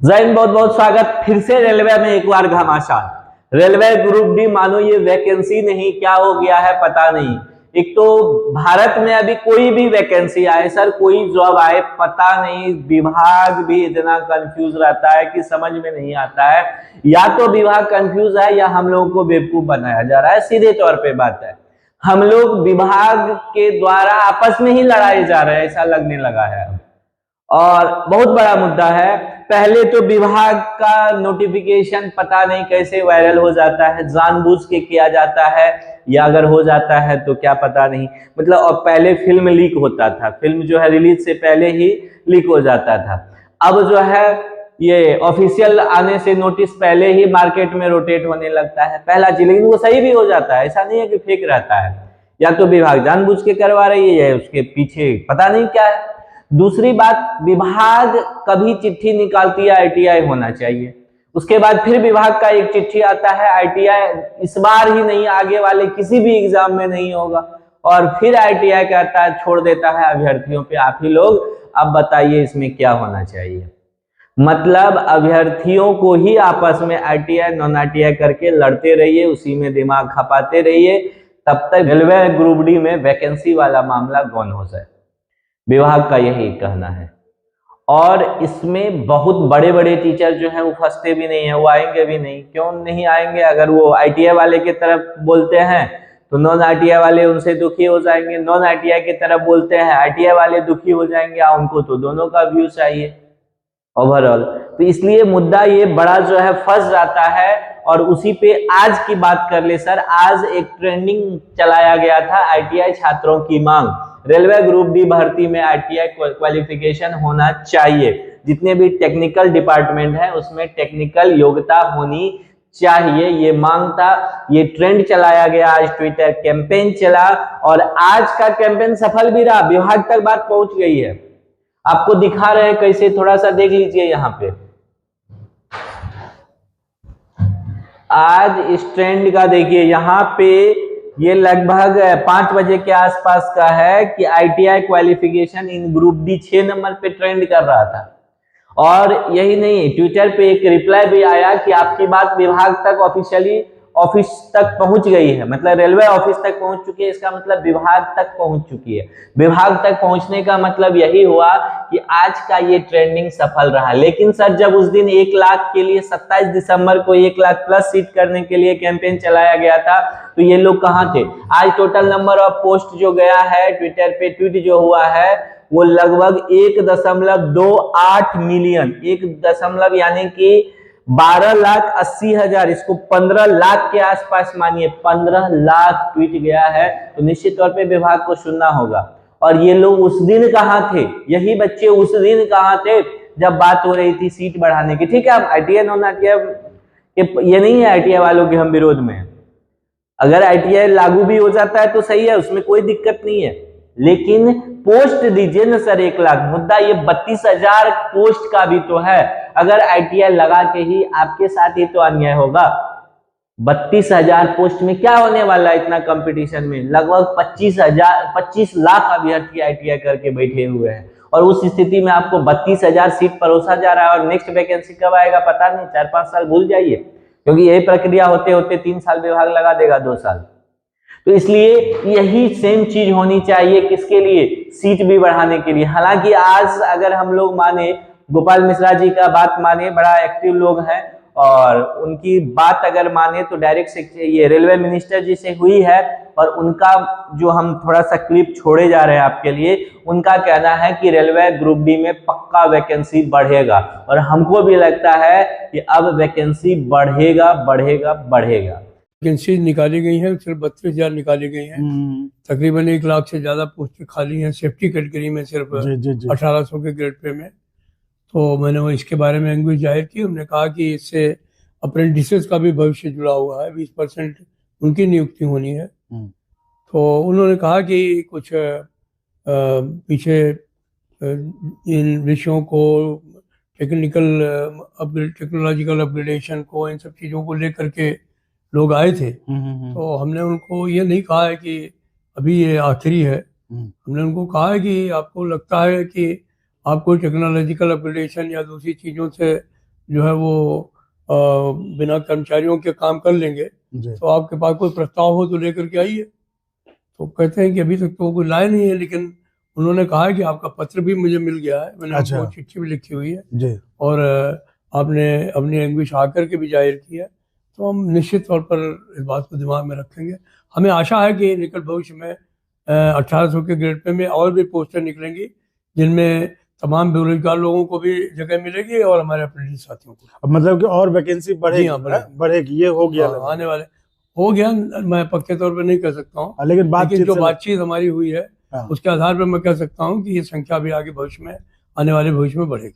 जय हिंद, बहुत बहुत स्वागत फिर से रेलवे में एक बार घमासान। रेलवे ग्रुप डी मानो ये वैकेंसी नहीं, क्या हो गया है पता नहीं। एक तो भारत में अभी कोई भी वैकेंसी आए सर, कोई जॉब आए पता नहीं, विभाग भी इतना कंफ्यूज रहता है कि समझ में नहीं आता है। या तो विभाग कंफ्यूज है या हम लोगों को बेवकूफ बनाया जा रहा है। सीधे तौर पे बात है, हम लोग विभाग के द्वारा आपस में ही लड़ाए जा रहे हैं, ऐसा लगने लगा है। और बहुत बड़ा मुद्दा है। पहले तो विभाग का नोटिफिकेशन पता नहीं कैसे वायरल हो जाता है, जानबूझ के किया जाता है, या अगर हो जाता है तो क्या पता नहीं। मतलब और पहले फिल्म लीक होता था, फिल्म जो है रिलीज से पहले ही लीक हो जाता था। अब जो है ये ऑफिशियल आने से नोटिस पहले ही मार्केट में रोटेट होने लगता है पहला चीज, लेकिन वो सही भी हो जाता है, ऐसा नहीं है कि फेक रहता है। या तो विभाग जानबूझ के करवा रही है, उसके पीछे पता नहीं क्या है। दूसरी बात, विभाग कभी चिट्ठी निकालती है आईटीआई होना चाहिए, उसके बाद फिर विभाग का एक चिट्ठी आता है आईटीआई इस बार ही नहीं, आगे वाले किसी भी एग्जाम में नहीं होगा, और फिर आईटीआई कहता है, छोड़ देता है अभ्यर्थियों पे, आप ही लोग अब बताइए इसमें क्या होना चाहिए। मतलब अभ्यर्थियों को ही आपस में आईटीआई नॉन आईटीआई करके लड़ते रहिए, उसी में दिमाग खपाते रहिए, तब तक रेलवे ग्रुप डी में वैकेंसी वाला मामला गौन हो जाए। विभाग का यही कहना है। और इसमें बहुत बड़े बड़े टीचर जो हैं वो फंसते भी नहीं है, वो आएंगे भी नहीं। क्यों नहीं आएंगे? अगर वो आईटीआई वाले की तरफ बोलते हैं तो नॉन आईटीआई वाले उनसे दुखी हो जाएंगे, नॉन आईटीआई की तरफ बोलते हैं आईटीआई वाले दुखी हो जाएंगे। उनको तो दोनों का व्यू चाहिए ओवरऑल। तो इसलिए मुद्दा ये बड़ा जो है फंस जाता है। और उसी पे आज की बात कर ले सर, आज एक ट्रेंडिंग चलाया गया था, आईटीआई छात्रों की मांग। रेलवे ग्रुप डी भर्ती में आईटीआई क्वालिफिकेशन होना चाहिए, जितने भी टेक्निकल डिपार्टमेंट है उसमें टेक्निकल योग्यता होनी चाहिए, ये मांग था। ये ट्रेंड चलाया गया, आज ट्विटर कैंपेन चला, और आज का कैंपेन सफल भी रहा, विभाग तक बात पहुंच गई है। आपको दिखा रहे हैं कैसे, थोड़ा सा देख लीजिए यहाँ पे। आज इस ट्रेंड का देखिए, यहाँ पे ये लगभग 5 बजे के आसपास का है कि ITI qualification in group D 6 number पे ट्रेंड कर रहा था। और यही नहीं, ट्विटर पे एक रिप्लाई भी आया कि आपकी बात विभाग तक ऑफिशियली ऑफिस तक पहुंच गई है, मतलब रेलवे ऑफिस तक पहुंच चुकी है, इसका मतलब विभाग तक पहुंच चुकी है। विभाग तक पहुंचने का मतलब यही हुआ कि आज का ये ट्रेंडिंग सफल रहा। लेकिन सर जब उस दिन 1 लाख के लिए 27 दिसंबर को 1 लाख प्लस सीट करने के लिए कैंपेन चलाया गया था, तो ये लोग कहाँ थे? आज टोटल नंबर ऑफ पोस्ट जो गया है ट्विटर पे, ट्वीट जो हुआ है, वो लगभग 1.28 मिलियन, 1 यानी कि 12,80,000, इसको 15 लाख के आसपास मानिए, 15 लाख ट्वीट गया है। तो निश्चित तौर पे विभाग को सुनना होगा। और ये लोग उस दिन कहाँ थे? यही बच्चे उस दिन कहाँ थे जब बात हो रही थी सीट बढ़ाने की? ठीक है, हम आईटीआई नॉन आईटीआई ये नहीं है आईटीआई वालों के हम विरोध में। अगर आईटीआई लागू भी हो जाता है तो सही है, उसमें कोई दिक्कत नहीं है, लेकिन पोस्ट दीजिए ना सर 1 लाख। मुद्दा ये 32,000 पोस्ट का भी तो है। अगर आईटीआई लगा के ही आपके साथ ही तो अन्याय होगा। 32,000 पोस्ट में क्या होने वाला है? इतना कंपटीशन में लगभग 25 लाख अभ्यर्थी आईटीआई करके बैठे हुए हैं, और उस स्थिति में आपको 32,000 सीट परोसा जा रहा है। और नेक्स्ट वैकेंसी कब आएगा पता नहीं, 4-5 साल भूल जाइए, क्योंकि यही प्रक्रिया होते होते 3 साल विभाग लगा देगा, 2 साल। तो इसलिए यही सेम चीज होनी चाहिए, किसके लिए? सीट भी बढ़ाने के लिए। हालांकि आज अगर हम लोग माने, गोपाल मिश्रा जी का बात माने, बड़ा एक्टिव लोग हैं, और उनकी बात अगर माने तो डायरेक्ट ये रेलवे मिनिस्टर जी से हुई है, और उनका जो हम थोड़ा सा क्लिप छोड़े जा रहे हैं आपके लिए, उनका कहना है कि रेलवे ग्रुप डी में पक्का वैकेंसी बढ़ेगा। और हमको भी लगता है कि अब वैकेंसी बढ़ेगा बढ़ेगा बढ़ेगा। वैकेंसी निकाली गई हैं, सिर्फ 32,000 निकाली गई हैं। तकरीबन 1 लाख से ज्यादा पोस्टें खाली हैं सेफ्टी कैटेगरी में, सिर्फ 1800 के ग्रेड पे में। तो मैंने वो इसके बारे में एंग्वेज जाहिर की। हमने कहा कि इससे अप्रेंटिसेस का भी भविष्य जुड़ा हुआ है, 20% उनकी नियुक्ति होनी है। तो उन्होंने कहा कि कुछ पीछे इन विषयों को, टेक्नोलॉजिकल अपग्रेडेशन को, इन सब चीज़ों को लेकर के लोग आए थे। तो हमने उनको ये नहीं कहा है कि अभी ये आखिरी है। हमने उनको कहा है कि आपको लगता है कि आपको टेक्नोलॉजिकल अपग्रेडेशन या दूसरी चीज़ों से जो है वो बिना कर्मचारियों के काम कर लेंगे, तो आपके पास कोई प्रस्ताव हो तो लेकर के आइए। तो कहते हैं कि अभी तक तो कोई लाए नहीं है, लेकिन उन्होंने कहा है कि आपका पत्र भी मुझे मिल गया है, मैंने उनको चिट्ठी भी लिखी हुई है और आपने अपनी एंग्विश आकर के भी जाहिर की है। तो हम निश्चित तौर पर इस बात को दिमाग में रखेंगे। हमें आशा है कि निकट भविष्य में 1800 के ग्रेड पे में और भी पोस्टें निकलेंगी, जिनमें तमाम बेरोजगार लोगों को भी जगह मिलेगी और हमारे अपने साथियों को। मतलब कि और वैकेंसी बढ़ेगी? बढ़ेगी, ये हो गया? आने वाले हो गया, मैं पक्के तौर पर नहीं कह सकता हूँ, लेकिन जो बातचीत हमारी हुई है उसके आधार पर मैं कह सकता हूँ कि ये संख्या भी आगे भविष्य में, आने वाले भविष्य में बढ़ेगी।